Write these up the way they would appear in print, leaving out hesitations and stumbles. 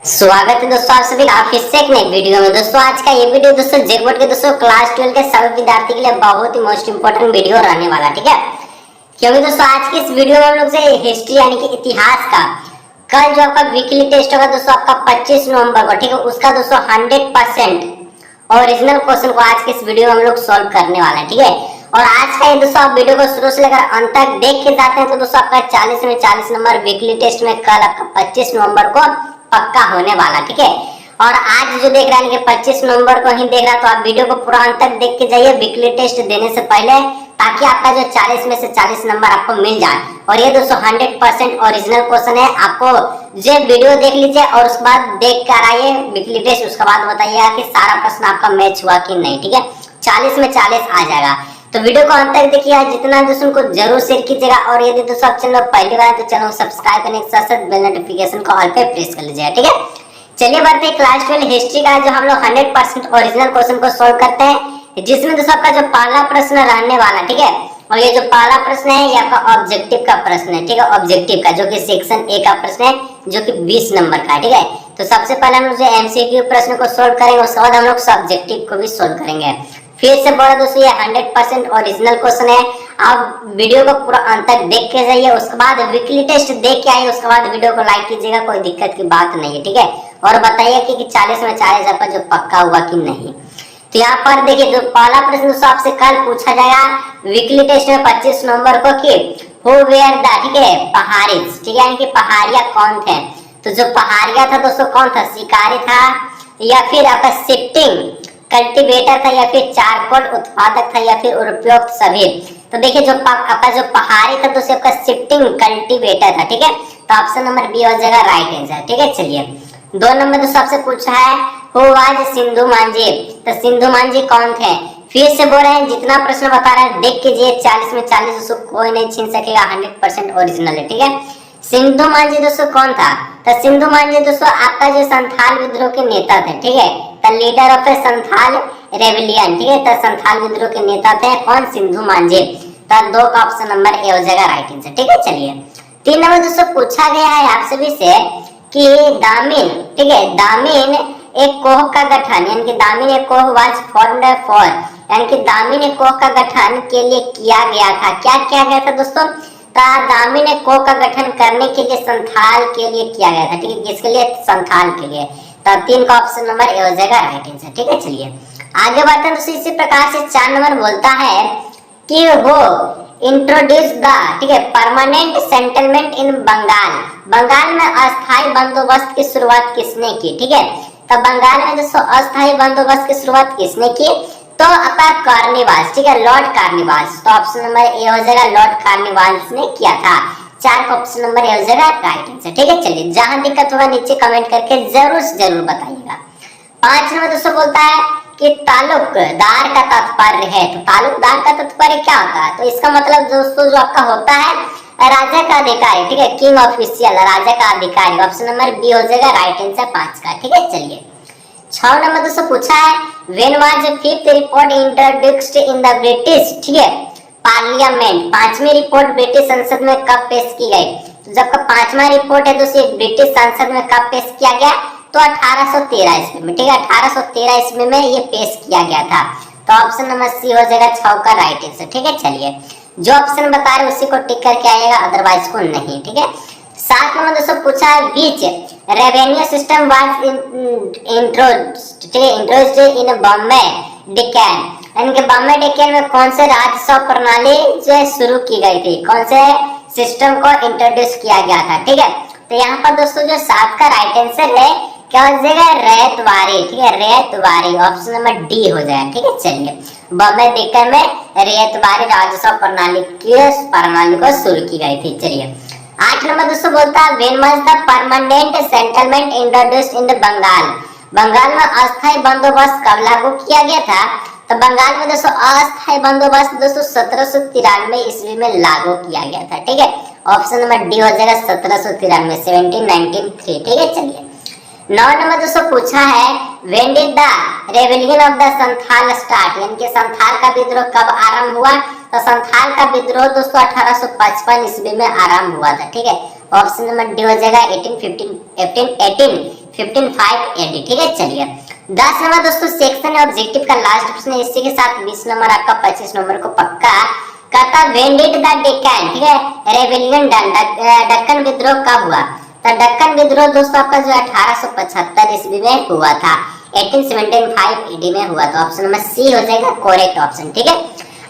स्वागत है दोस्तों आप सभी का फिर से एक नई वीडियो में। दोस्तों आज का ये वीडियो दोस्तों जेकबोर्ड के दोस्तों क्लास 12 के सभी विद्यार्थी के लिए बहुत ही मोस्ट इंपोर्टेंट वीडियो रहने वाला, ठीक है। क्योंकि दोस्तों आज की इस वीडियो में हम लोग से हिस्ट्री यानी कि इतिहास का कल जो आपका वीकली टेस्ट होगा दोस्तों आपका 25 नवंबर को, ठीक है, उसका दोस्तों 100% ओरिजिनल क्वेश्चन को आज के इस वीडियो में हम लोग सॉल्व करने वाला है, ठीक है। और आज का ये दोस्तों आप वीडियो को शुरू से लेकर अंत तक देख के जाते हैं तो दोस्तों आपका 40 में 40 नंबर वीकली टेस्ट में कल आपका 25 नवंबर को पक्का होने वाला, ठीक है। और आज जो देख रहा है कि 25 नवंबर को ही देख रहा है तो आप वीडियो को पूरा अंत तक देख के जाइए वीकली टेस्ट देने से पहले, ताकि आपका जो 40 में से 40 नंबर आपको मिल जाए। और ये दोस्तों 100% ओरिजिनल क्वेश्चन है। आपको जो वीडियो देख लीजिए और उसके बाद देख कर आइए वीकली टेस्ट, उसके बाद बताइएगा कि सारा प्रश्न आपका मैच हुआ कि नहीं, ठीक है। 40 में 40 आ जाएगा। तो वीडियो को अंत तक देखिए, जितना दोस्तों को जरूर शेयर कीजिएगा। और यदि दोस्तों आप चैनल पहली बार तो चैनल सब्सक्राइब करने के साथ साथ बेल नोटिफिकेशन को ऑल पे प्रेस कर लीजिएगा, ठीक है। चलिए बढ़ते हैं क्लास 12 हिस्ट्री का जो हम लोग 100% ओरिजिनल क्वेश्चन को सॉल्व करते हैं, जिसमें दोस्तों आपका जो पहला प्रश्न रहने वाला, ठीक है। और ये जो पहला प्रश्न है ये आपका ऑब्जेक्टिव का प्रश्न है, ठीक है। ऑब्जेक्टिव का जो कि सेक्शन ए का प्रश्न है, जो कि 20 नंबर का है, ठीक है। तो सबसे पहले हम लोग जो एमसीक्यू प्रश्न को सॉल्व करेंगे, उसके बाद हम लोग सब्जेक्टिव को भी सॉल्व करेंगे। फिर से बोला दोस्तों ये 100% ओरिजिनल क्वेश्चन है। आप वीडियो को पूरा अंत तक देख के जाइए, उसके बाद वीकली टेस्ट देख के आइए, उसके बाद वीडियो को लाइक कीजिएगा, कोई दिक्कत की बात नहीं है, ठीक है। और बताइए कि 40 में 40 आपका जो पक्का हुआ कि नहीं। तो यहाँ पर देखिए जो पहला प्रश्न दोस्तों आपसे कल पूछा जाएगा वीकली टेस्ट में 25 नवंबर को कि हु वेयर द, ठीक है, पहाड़ीज, ठीक है, यानी कि पहाड़िया कौन थे। तो जो पहाड़िया था दोस्तों कौन था, शिकारी था या फिर आपका शिफ्टिंग कल्टीवेटर था या फिर चारकोल उत्पादक था या फिर उपयुक्त सभी। तो देखिए जो आपका जो पहाड़ी था दोस्तों आपका शिफ्टिंग कल्टीवेटर था, ठीक है। तो ऑप्शन नंबर बी हो जाएगा राइट आंसर, ठीक है। चलिए 2 नंबर दोस्तों आपसे पूछा है हु वाज सिंधु मांझी। तो सिंधु मांझी कौन थे। फिर से बोल रहे हैं जितना प्रश्न बता रहे हैं देख कीजिए, 40 में 40 दोस्तों कोई नहीं छीन सकेगा, 100% ओरिजिनल है, ठीक है। सिंधु मांझी दोस्तों कौन था। तो सिंधु मांझी दोस्तों आपका जो संथाल विद्रोह के नेता थे, ठीक है। The leader of A Santhal rebellion, ठीक है। तो संथाल विद्रोह के नेता थे कौन, सिंधु मांझी। तो 2 का ऑप्शन नंबर ए हो जाएगा राइट आंसर, ठीक है। चलिए 3 नंबर दोस्तों पूछा गया है आप सभी से कि दामिन, ठीक है, दामिन एक कोह का गठन, यानी कि दामिन एक कोह वाज फॉर्म्ड फॉर, यानी कि दामिन एक कोह का गठन के लिए किया गया था। क्या किया गया था दोस्तों, दामिन एक कोह का गठन करने के लिए संथाल के लिए किया गया था, ठीक है। किसके लिए, संथाल के लिए। तो 3 का ऑप्शन नंबर ए हो जाएगा राइट आंसर, ठीक है। चलिए आगे बढ़ते हैं दोस्तों। इसी प्रकार से 4 नंबर बोलता है कि वो इंट्रोड्यूस द, ठीक है, permanent settlement in Bengal. Bengal में अस्थायी बंदोबस्त की शुरुआत किसने की, ठीक है। तो बंगाल में दोस्तों अस्थायी बंदोबस्त की शुरुआत किसने की, तो आपका कार्निवाल्स, ठीक है, लॉर्ड कार्निवाल्स। तो ऑप्शन नंबर ए हो जाएगा लॉर्ड कार्निवाल्स ने किया था। 4 का ऑप्शन नंबर ए हो जाएगा राइट आंसर, ठीक है। चलिए जहां दिक्कत होगा नीचे कमेंट करके जरूर से जरूर बताइएगा। 5 नंबर दोस्तों बोलता है कि तालुकदार का तात्पर्य है। तो तालुकदार का तात्पर्य क्या होता है, तो इसका मतलब दोस्तों जो आपका होता है राजा का अधिकारी, ठीक है, किंग ऑफिशियल, राजा का अधिकारी। ऑप्शन नंबर बी हो जाएगा राइट आंसर 5 का, ठीक है। चलिए 6 नंबर दोस्तों पूछा है when was fifth report introduced in the British, ठीक है, पार्लियामेंट। 5वीं रिपोर्ट ब्रिटिश संसद में कब पेश की गई। तो जब का 5वां रिपोर्ट है दोस्तों ब्रिटिश संसद में कब पेश किया गया, तो 1813 ईस्वी में, ठीक है। 1813 ईस्वी में ये पेश किया गया था। तो ऑप्शन नंबर सी हो जाएगा 6 का राइट आंसर, ठीक है। चलिए जो ऑप्शन बता रहे उसी को टिक करके आइएगा, अदरवाइज को नहीं, ठीक है। 7 नंबर दोस्तों पूछा है which revenue system was introduced in Bombay Deccan, यानी कि बॉम्बे डेक्कन में कौन से राजस्व प्रणाली जो शुरू की गई थी, कौन से सिस्टम को इंट्रोड्यूस किया गया था, ठीक है। तो यहाँ पर दोस्तों जो 7 का राइट आंसर है क्या हो जाएगा, रैयतवारी, ठीक है, रैयतवारी। ऑप्शन नंबर डी हो जाएगा, ठीक है। चलिए बॉम्बे डेक्कन में रैयतवारी राजस्व प्रणाली को शुरू की गई थी। चलिए 8 नंबर दोस्तों बोलता है when was the permanent settlement introduced in the Bengal. Bengal में अस्थायी बंदोबस्त कब लागू किया गया था। तो बंगाल में दोस्तों अस्थायी बंदोबस्त दोस्तों 1793 ईस्वी में लागू किया गया था, ठीक है। ऑप्शन नंबर डी हो जाएगा 1793, 1793, ठीक है। चलिए 9 नंबर दोस्तों पूछा है when did the rebellion of the Santhal start, यानी कि संथाल का विद्रोह कब आरंभ हुआ। तो संथाल का विद्रोह दोस्तों 1855 ईस्वी में आरंभ हुआ था, ठीक है। ऑप्शन नंबर डी हो जाएगा 18 15/5 AD, ठीक है। चलिए 10 नंबर दोस्तों सेक्शन ऑब्जेक्टिव का लास्ट प्रश्न है। इसी के साथ 20 नंबर आपका 25 नंबर को पक्का कहता व्हेन डिड द डेक्कन, ठीक है, रेबेलियन डन, दक्कन विद्रोह कब हुआ? तो दक्कन विद्रोह दोस्तों आपका जो 1875 ईस्वी में हुआ था, 1875 AD में हुआ। तो ऑप्शन नंबर सी हो जाएगा करेक्ट ऑप्शन, ठीक है।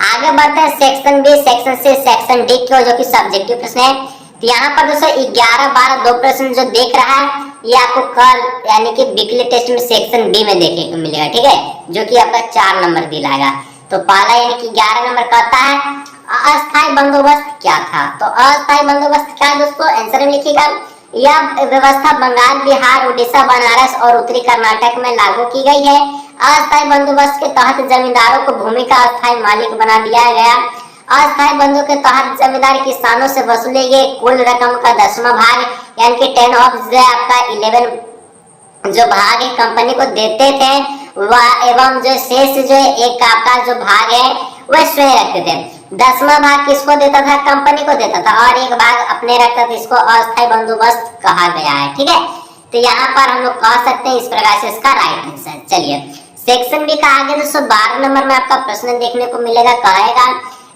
आगे बढ़ते हैं section B, section C, section D की जो कि सब्जेक्टिव प्रश्न है। तो यहाँ पर दोस्तों 11, 12 दो प्रश्न जो देख रहा है ये आपको कल यानी कि वीकली टेस्ट में सेक्शन डी में देखने को मिलेगा, ठीक है, जो कि आपका 4 नंबर दिलाएगा। तो पहला यानी कि 11 नंबर कहता है अस्थायी बंदोबस्त क्या था? तो अस्थायी बंदोबस्त क्या दोस्तों, आंसर में लिखिएगा। यह व्यवस्था बंगाल, बिहार, उड़ीसा, बनारस और उत्तरी कर्नाटक में लागू की गई है। अस्थायी बंदोबस्त के तहत जमींदारों को भूमि का अस्थायी मालिक बना दिया गया। अस्थायी बंदों के तहत जमींदार किसानों से वसूले गए कुल रकम का 10वां भाग यानी कि 10 ऑफ आपका 11 जो भाग है कंपनी को देते थे वह, एवं जो शेष जो एक आपका जो भाग है वह स्वयं रखते थे। 10वां भाग किसको देता था? कंपनी को देता था, और एक भाग अपने रखता था। इसको अस्थायी बंदोबस्त कहा गया है, ठीक है। तो यहाँ पर हम लोग कह सकते हैं इस प्रकार से इसका राइट आंसर। चलिए सेक्शन बी का आगे दोस्तों 12 नंबर में आपका प्रश्न देखने को मिलेगा, कहेगा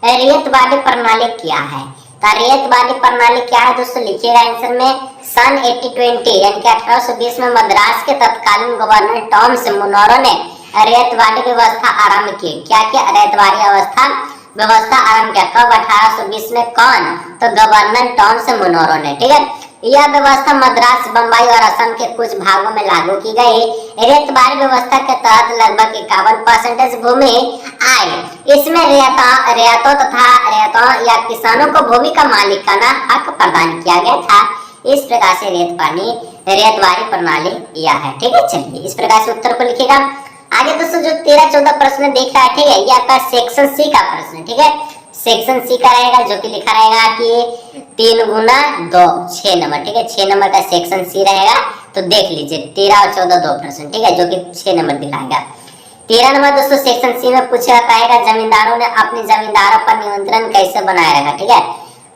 रैयतवाड़ी प्रणाली क्या है? तो रैयतवाड़ी प्रणाली क्या है दोस्तों, लिखिएगा आंसर में। सन 1820 यानी कि 1820 में मद्रास के तत्कालीन गवर्नर टॉमस मुनरो ने रैयतवाड़ी व्यवस्था आरंभ की। क्या किया? रैयतवाड़ी व्यवस्था आरंभ किया। कब? 1820 में। कौन? तो गवर्नर टॉमस मुनरो ने, ठीक है। यह व्यवस्था मद्रास, बम्बई और असम के कुछ भागों में लागू की गई। रैयतवाड़ी व्यवस्था के तहत लगभग 51% भूमि आई। इसमें रियायतों तथा रियायतों या किसानों को भूमि का मालिकाना हक प्रदान किया गया था। इस प्रकार से रैयतवाड़ी प्रणाली यह है, ठीक है। चलिए इस प्रकार से उत्तर को लिखिएगा। आगे दोस्तों जो 13-14 प्रश्न देख रहा है, ठीक है, ये आपका सेक्शन सी का प्रश्न, ठीक है। सेक्शन सी का रहेगा जो कि लिखा रहेगा कि 3 गुना 2 6 नंबर, ठीक है। 6 नंबर का सेक्शन सी रहेगा। तो देख लीजिए 13 और 14 दो प्रश्न, ठीक है, जो कि 6 नंबर दिलाएगा। 13 नंबर दोस्तों सेक्शन सी में पूछा जाएगा जमींदारों ने अपने जमींदारों पर नियंत्रण कैसे बनाए रखा, ठीक है।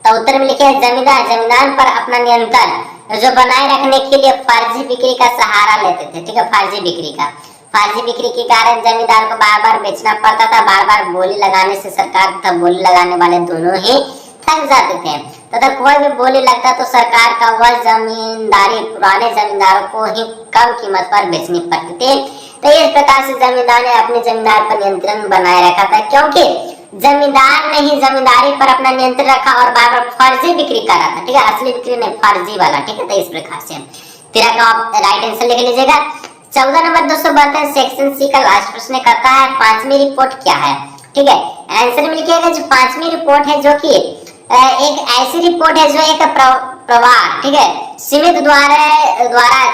तो उत्तर में लिखे जमींदार पर अपना नियंत्रण जो बनाए रखने के लिए फर्जी बिक्री का सहारा लेते थे, ठीक है। फर्जी बिक्री के कारण जमींदार को बार बार बेचना पड़ता था। बार बार बोली लगाने से सरकार तथा बोली लगाने वाले दोनों ही थक जाते थे तथा कोई भी बोली लगता तो सरकार का वह जमींदारी पुराने जमींदारों को ही कम कीमत पर बेचनी पड़ती थी। तो इस प्रकार से जमींदार ने अपने जमींदार पर नियंत्रण बनाए रखा था, क्योंकि जमींदार ने ही जमींदारी पर अपना नियंत्रण रखा और बार बार फर्जी बिक्री कर रहा था, ठीक है, असली बिक्री नहीं, फर्जी वाला, ठीक है। तो इस प्रकार से 13 का राइट आंसर लिख लीजिएगा। 14 नंबर दोस्तों बढ़ते हैं सेक्शन सी का लास्ट प्रश्न करता है 5वीं रिपोर्ट क्या है, ठीक है। आंसर में लिखिएगा जो 5वीं रिपोर्ट है जो कि एक ऐसी रिपोर्ट है जो एक प्रवाह, ठीक है, सीमित द्वारा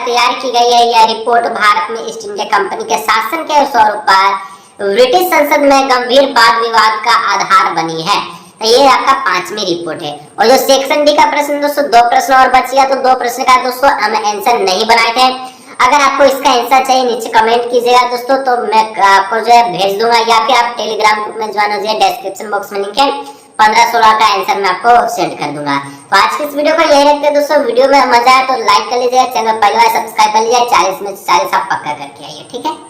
तैयार की गई है। यह रिपोर्ट भारत में ईस्ट इंडिया कंपनी के शासन के स्वरूप पर ब्रिटिश संसद में गंभीर वाद विवाद का आधार बनी है। तो ये आपका 5वीं रिपोर्ट है। और जो सेक्शन डी का प्रश्न दोस्तों 2 प्रश्न और बच गया, तो 2 प्रश्न का दोस्तों हम आंसर नहीं बनाए थे। अगर आपको इसका आंसर चाहिए नीचे कमेंट कीजिएगा दोस्तों, तो मैं आपको जो है भेज दूंगा, या फिर आप टेलीग्राम ग्रुप में ज्वाइन हो जाइए, डिस्क्रिप्शन बॉक्स में लिंक है। 15-16 का आंसर मैं आपको सेंड कर दूंगा। तो आज की इस वीडियो को यही रखते हैं दोस्तों। वीडियो में मजा आया तो लाइक कर लीजिएगा, चैनल पहली बार सब्सक्राइब कर लीजिएगा, 40 में 40 आप पक्का करके आइए, ठीक है।